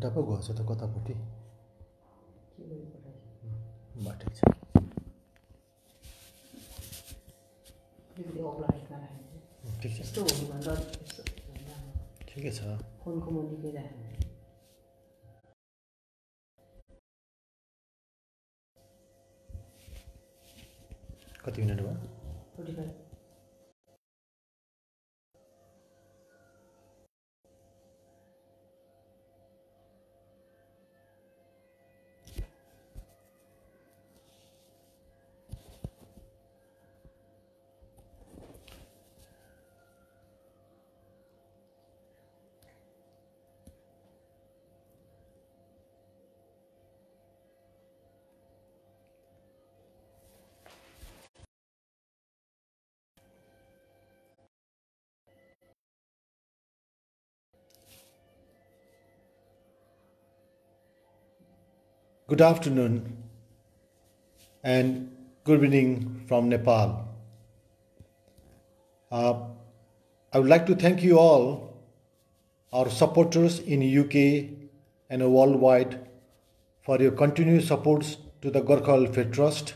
घन्टा पो गएछ त कतापट्टि बाटो छ ठिक छ ठिकै छ फोनको मुनि राख्नु कति मिनेट भयो 45 Good afternoon and good evening from Nepal. I would like to thank you all, our supporters in UK and worldwide, for your continued supports to the Gorkha Welfare Trust.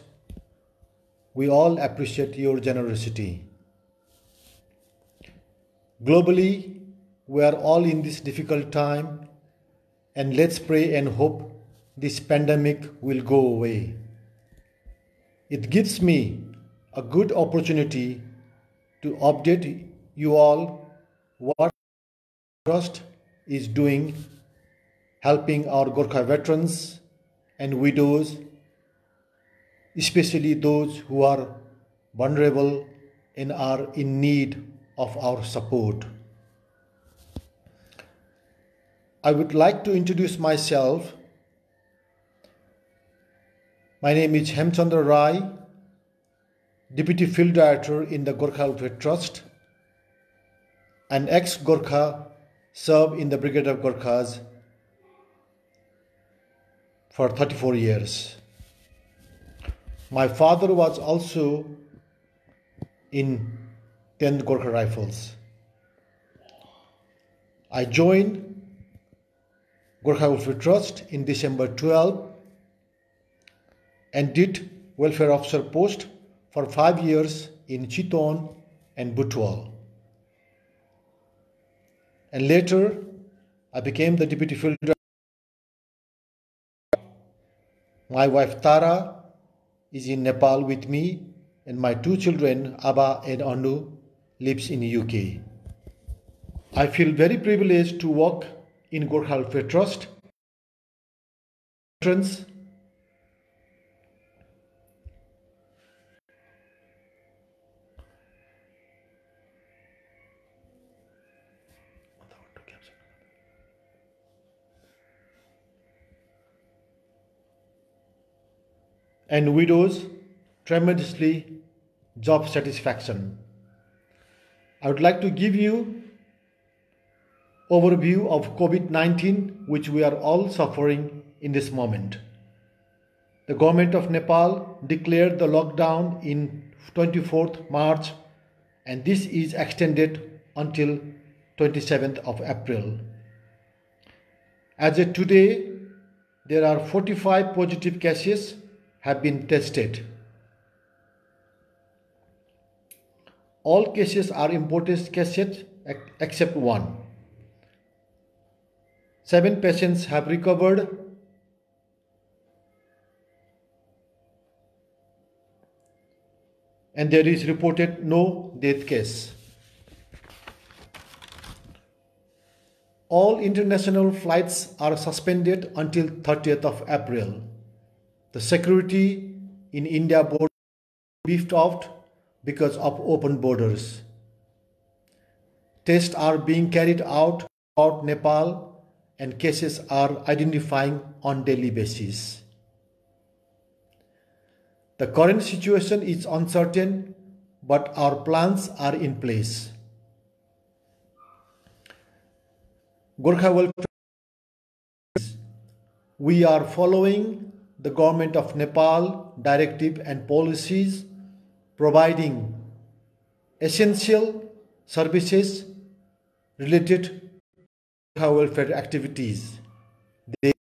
We all appreciate your generosity. Globally, we are all in this difficult time, and let's pray and hope this pandemic will go away. It gives me a good opportunity to update you all what Trust is doing, helping our Gorkha veterans and widows, especially those who are vulnerable and are in need of our support. I would like to introduce myself. My name is Hemchandra Rai, Deputy Field Director in the Gorkha Welfare Trust. An ex-Gorkha, served in the Brigade of Gorkhas for 34 years. My father was also in 10th Gorkha Rifles. I joined Gorkha Welfare Trust in December 12 and did welfare officer post for 5 years in Chiton and Butwal. And later, I became the deputy field director. My wife Tara is in Nepal with me, and my 2 children, Abba and Anu, lives in UK. I feel very privileged to work in Gorkha Welfare Trust. And widows tremendously job satisfaction. I would like to give you overview of COVID-19, which we are all suffering in this moment. The government of Nepal declared the lockdown in 24th March, and this is extended until 27th of April. As of today, there are 45 positive cases have been tested. All cases are imported cases except one. 7 patients have recovered and there is reported no death case. All international flights are suspended until 30th of April. The security in India border beefed up because of open borders. Tests are being carried out throughout Nepal and cases are identifying on daily basis. The current situation is uncertain, but our plans are in place. Gorkha Welfare, we are following the government of Nepal directive and policies, providing essential services related to welfare activities. They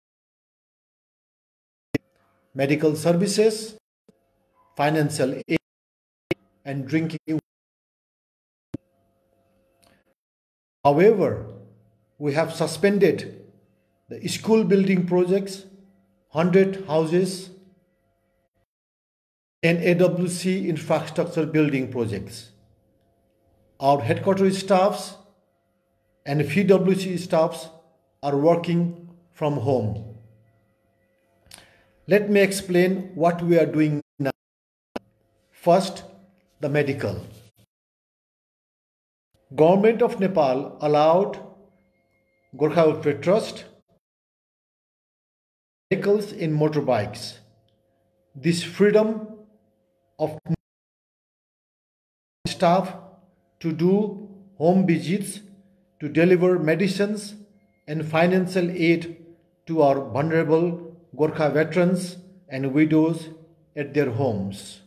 medical services, financial aid, and drinking water. However, we have suspended the school building projects, 100 houses, and AWC infrastructure building projects. Our headquarters staffs and PWC staffs are working from home. Let me explain what we are doing now. First, the medical. Government of Nepal allowed Gorkha Welfare Trust vehicles in motorbikes. This freedom of staff to do home visits, to deliver medicines and financial aid to our vulnerable Gorkha veterans and widows at their homes.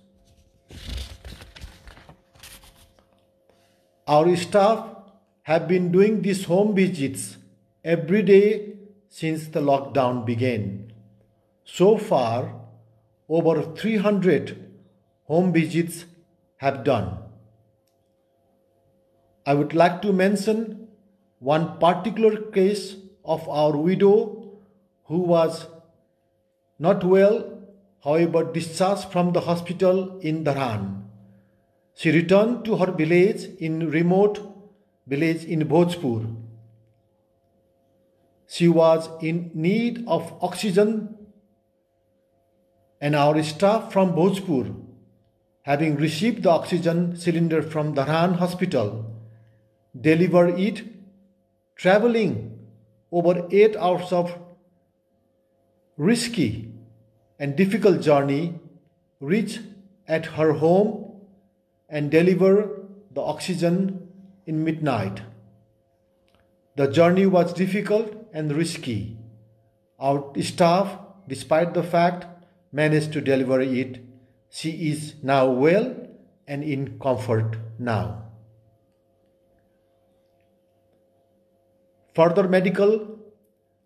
Our staff have been doing these home visits every day since the lockdown began. So far, over 300 home visits have done. I would like to mention one particular case of our widow who was not well, however discharged from the hospital in Dharan. She returned to her village in remote village in Bhojpur. She was in need of oxygen, and our staff from Bhojpur, having received the oxygen cylinder from Dharan hospital, delivered it, traveling over 8 hours of risky and difficult journey, reach at her home and deliver the oxygen in midnight. The journey was difficult and risky. Our staff, despite the fact, managed to deliver it. She is now well and in comfort now. Further medical,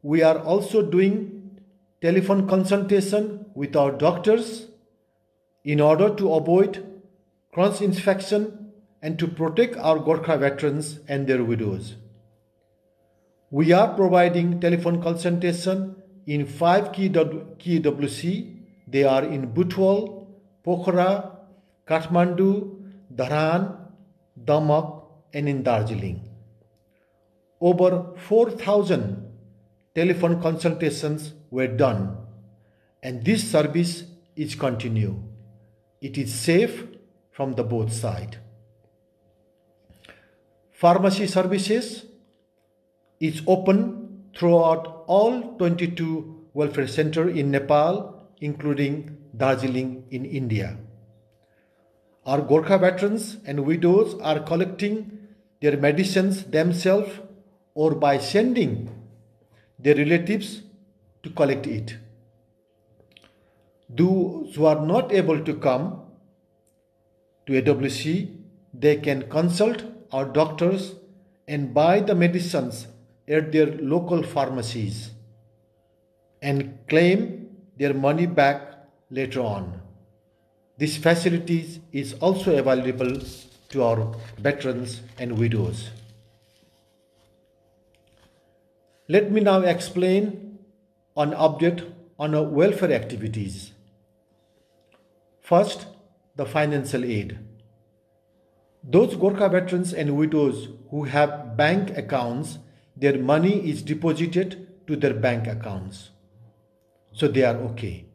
we are also doing telephone consultation with our doctors in order to avoid cross infection and to protect our Gorkha veterans and their widows. We are providing telephone consultation in 5 key WC. They are in Butwal, Pokhara, Kathmandu, Dharan, Damak, and in Darjeeling. Over 4,000 telephone consultations were done, and this service is continue. It is safe from the both side. Pharmacy services is open throughout all 22 welfare centers in Nepal, including Darjeeling in India. Our Gorkha veterans and widows are collecting their medicines themselves or by sending their relatives to collect it. Those who are not able to come to AWC, they can consult our doctors and buy the medicines at their local pharmacies and claim their money back later on. This facility is also available to our veterans and widows. Let me now explain an update on our welfare activities. First, the financial aid. Those Gorkha veterans and widows who have bank accounts, their money is deposited to their bank accounts. So they are okay.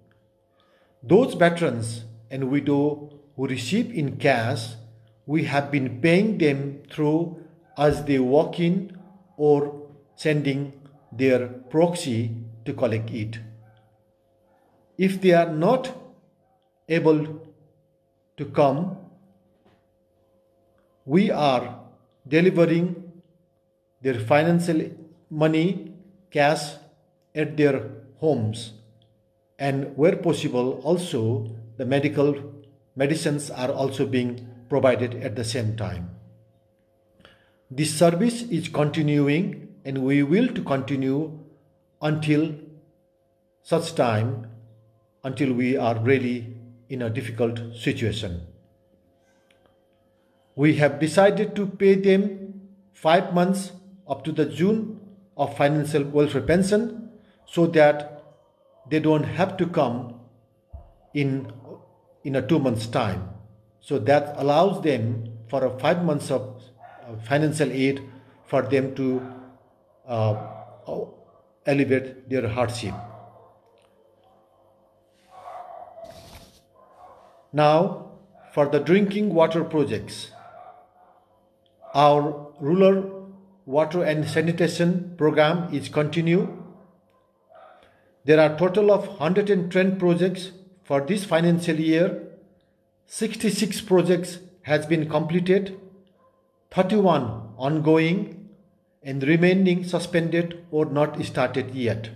Those veterans and widows who receive in cash, we have been paying them through as they walk in or sending their proxy to collect it. If they are not able to come, we are delivering their financial money, cash at their homes, and where possible also the medicines are also being provided at the same time. This service is continuing and we will to continue until such time until we are really in a difficult situation. We have decided to pay them 5 months up to the June of financial welfare pension so that they don't have to come in a 2 months time. So that allows them for a 5 months of financial aid for them to alleviate their hardship. Now, for the drinking water projects, our rural water and sanitation program is continued. There are a total of 110 projects for this financial year. 66 projects has been completed, 31 ongoing, and remaining suspended or not started yet.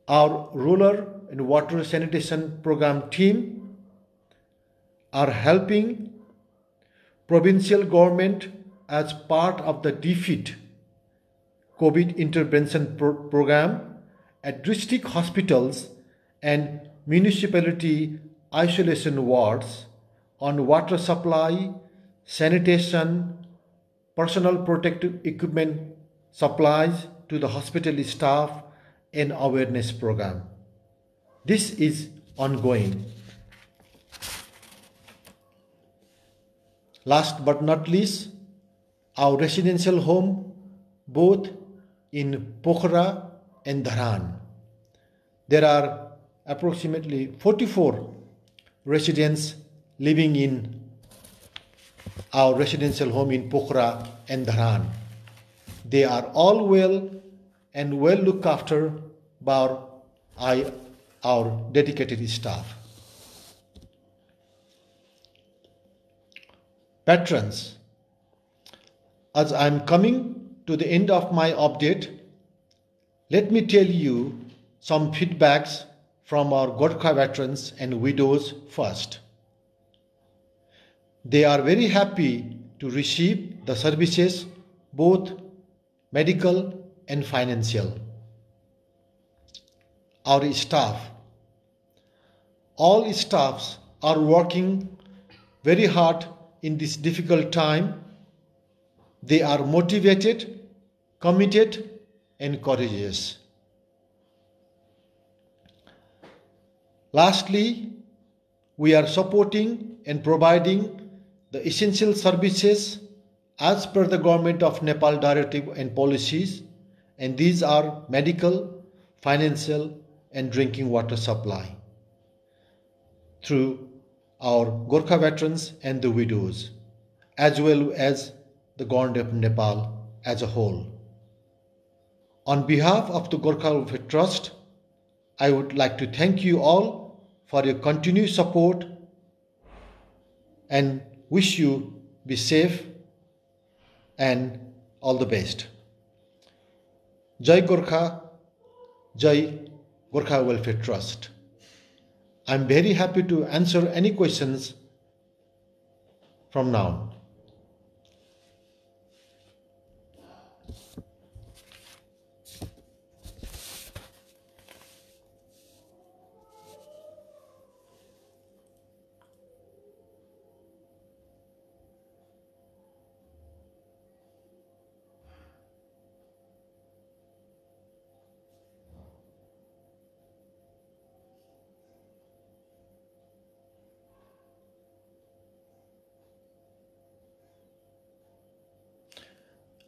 Our rural and water sanitation program team are helping provincial government as part of the DFID COVID intervention program at district hospitals and municipality isolation wards on water supply, sanitation, personal protective equipment supplies to the hospital staff and awareness program. This is ongoing. Last but not least, our residential home both in Pokhara and Dharan. There are approximately 44 residents living in our residential home in Pokhara and Dharan. They are all well and well looked after by our dedicated staff. Patrons, as I am coming to the end of my update, let me tell you some feedbacks from our Gorkha veterans and widows first. They are very happy to receive the services, both medical and financial. Our staff, all staffs are working very hard in this difficult time. They are motivated, committed, and courageous. Lastly, we are supporting and providing the essential services as per the Government of Nepal directive and policies, and these are medical, financial, and drinking water supply through our Gorkha veterans and the widows, as well as the Government of Nepal as a whole. On behalf of the Gorkha Welfare Trust, I would like to thank you all for your continued support and wish you be safe and all the best. Jai Gorkha, Jai Gorkha Welfare Trust. I am very happy to answer any questions from now.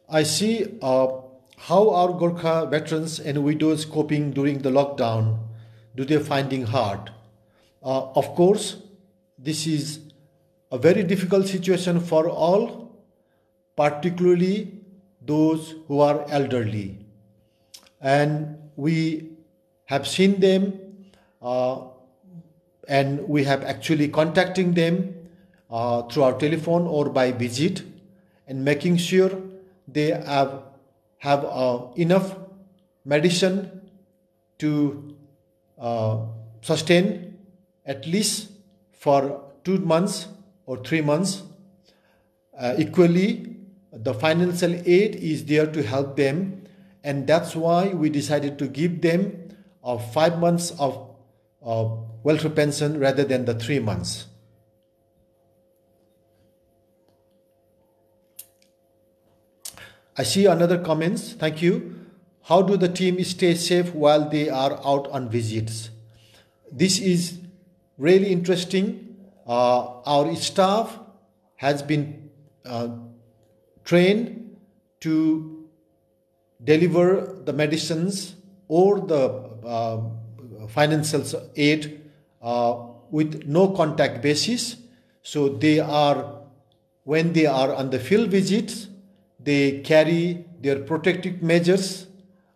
I see how our Gorkha veterans and widows coping during the lockdown. Do they finding hard? Of course, this is a very difficult situation for all, particularly those who are elderly. And we have seen them and we have actually contacting them through our telephone or by visit and making sure they have enough medicine to sustain at least for 2 months or 3 months. Equally, the financial aid is there to help them, and that's why we decided to give them of 5 months of welfare pension rather than the 3 months. I see another comments. Thank you. How do the team stay safe while they are out on visits? This is really interesting. Our staff has been trained to deliver the medicines or the financial aid with no contact basis. So they are, when they are on the field visits, they carry their protective measures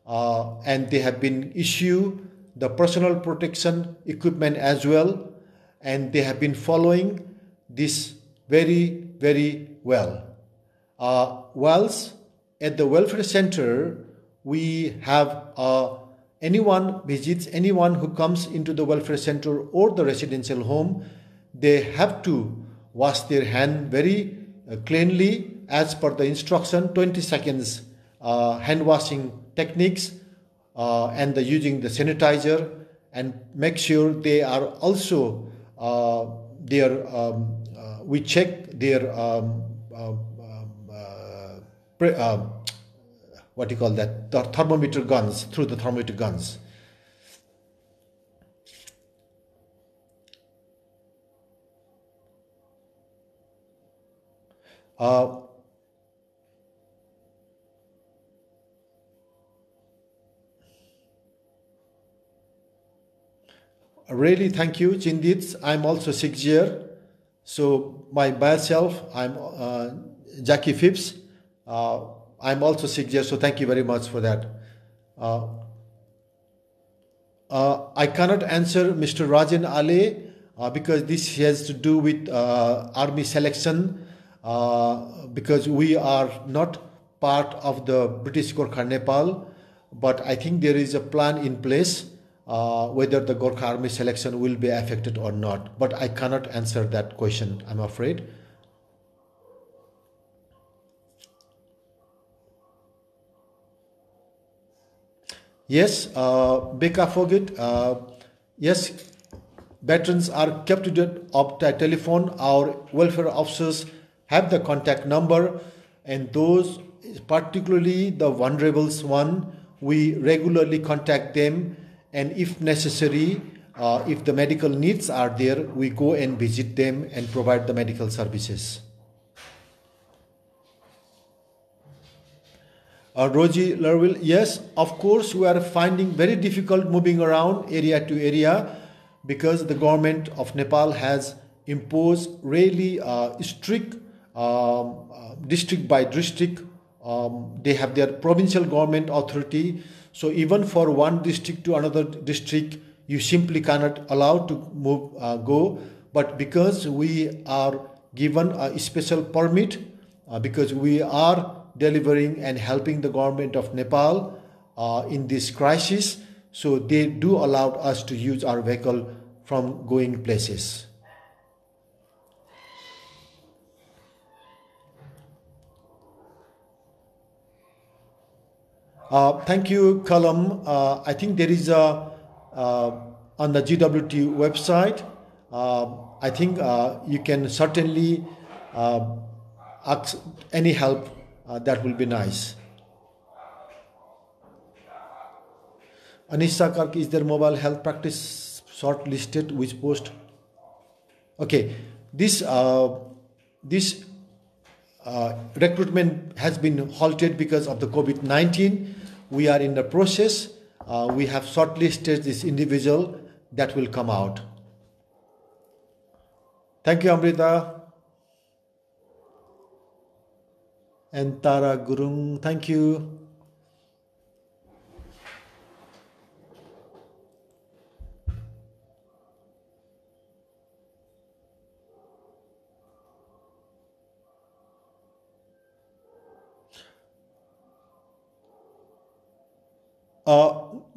and they have been issued the personal protection equipment as well, and they have been following this very, very well. Whilst at the welfare center, we have anyone visits, anyone who comes into the welfare center or the residential home, they have to wash their hand very cleanly as per the instruction, 20 seconds hand washing techniques and using the sanitizer, and make sure they are also we check their what do you call that, the thermometer guns, through the thermometer guns. Really, thank you, Chindit. I'm also 6 year. So by myself, I'm Jackie Phipps. I'm also 6 years, so thank you very much for that. I cannot answer Mr. Rajan Ale because this has to do with army selection because we are not part of the British Gorkha Nepal, but I think there is a plan in place whether the Gorkha Army selection will be affected or not. But I cannot answer that question, I'm afraid. Yes, Becca Fogit, yes, veterans are kept to date of the telephone. Our welfare officers have the contact number, and those, particularly the vulnerable one, we regularly contact them, and if necessary, if the medical needs are there, we go and visit them and provide the medical services. Roji Lerville, yes, of course, we are finding very difficult moving around area to area because the government of Nepal has imposed really strict district by district. They have their provincial government authority. So even for one district to another district, you simply cannot allow to move, go. But because we are given a special permit, because we are delivering and helping the government of Nepal in this crisis, so they do allow us to use our vehicle from going places. Thank you, Kalam. I think there is a on the GWT website. I think you can certainly ask any help. That will be nice. Anisha Kark, is there mobile health practice shortlisted? Which post? Okay, this recruitment has been halted because of the COVID-19. We are in the process. We have shortlisted this individual that will come out. Thank you, Amrita. And Tara Gurung, thank you.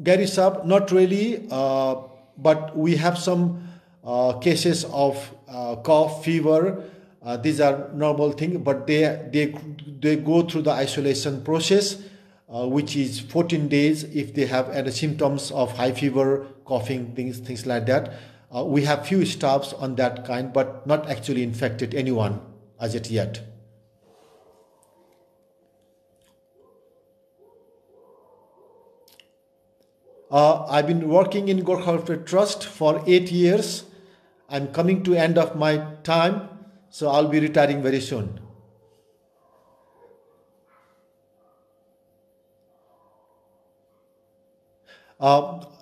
Gary Saab, not really, but we have some cases of cough, fever. These are normal things, but they go through the isolation process. which is 14 days if they have any symptoms of high fever, coughing, things like that. We have few staffs on that kind, but not actually infected anyone as yet. I've been working in Gorkha Welfare Trust for 8 years. I'm coming to end of my time, so I'll be retiring very soon.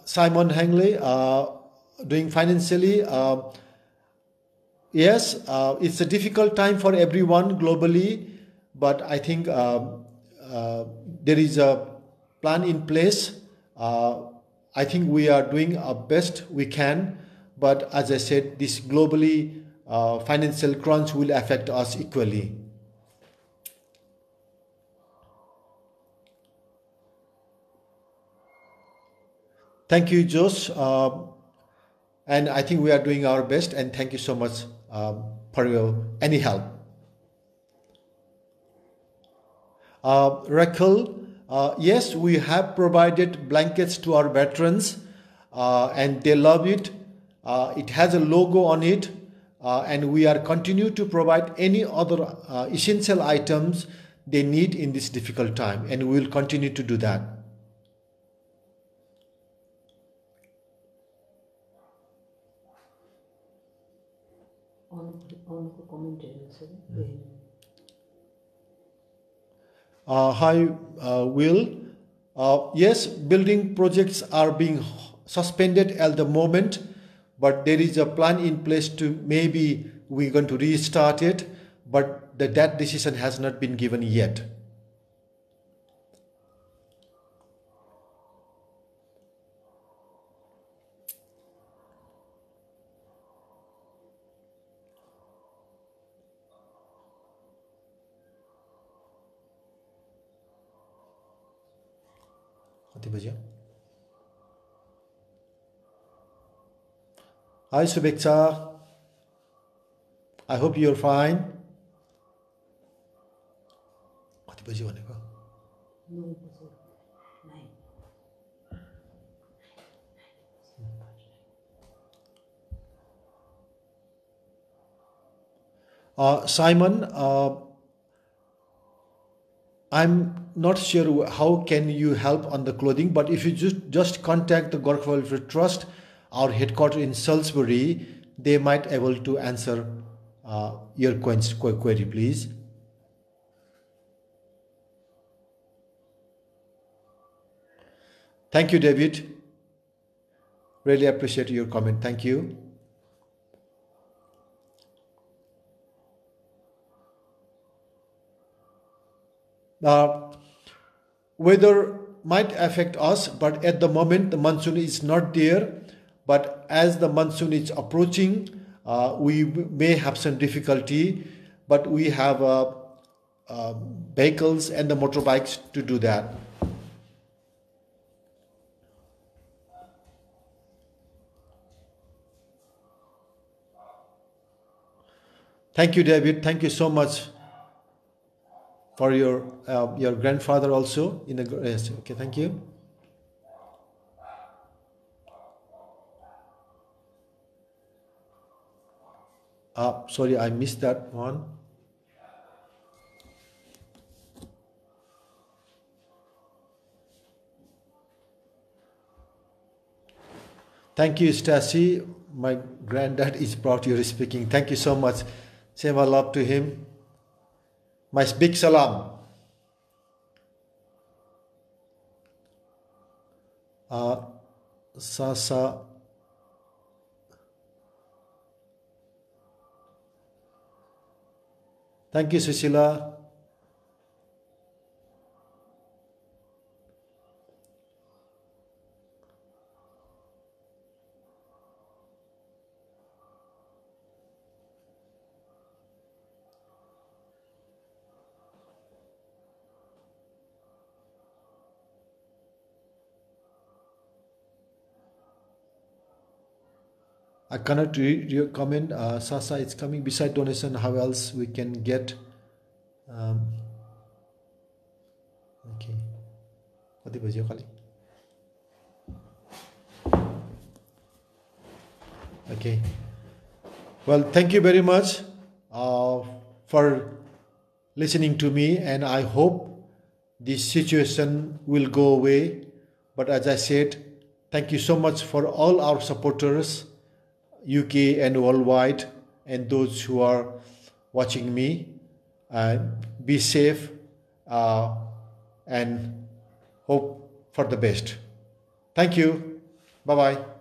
Simon Hangley, doing financially. Yes, it's a difficult time for everyone globally, but I think there is a plan in place. I think we are doing our best we can, but as I said, this globally financial crunch will affect us equally. Thank you, Josh. And I think we are doing our best, and thank you so much for your any help. Raquel, yes, we have provided blankets to our veterans, and they love it. It has a logo on it, and we are continue to provide any other essential items they need in this difficult time, and we will continue to do that. Hi, Will. Yes, building projects are being suspended at the moment, but there is a plan in place to maybe we're going to restart it, but that decision has not been given yet. Hi, Subeksha. I hope you're fine. Simon, I'm not sure how can you help on the clothing, but if you just contact the Gorkha Welfare Trust, our headquarters in Salisbury, they might able to answer your query, please. Thank you, David. Really appreciate your comment. Thank you. Weather might affect us, but at the moment the monsoon is not there. But as the monsoon is approaching, we may have some difficulty, but we have vehicles and the motorbikes to do that. Thank you, David. Thank you so much for your grandfather also. Yes, okay, thank you. Sorry, I missed that one. Thank you, Stacy. My granddad is proud you're speaking. Thank you so much. Say my love to him. My big salam. Sasa. Thank you, Sushila. I cannot read your comment. Sasa, it's coming beside donation. How else we can get? Okay. कति बज्यो खाली Okay. Well, thank you very much for listening to me, and I hope this situation will go away. But as I said, thank you so much for all our supporters, UK and worldwide, and those who are watching me. Be safe and hope for the best. Thank you. Bye-bye.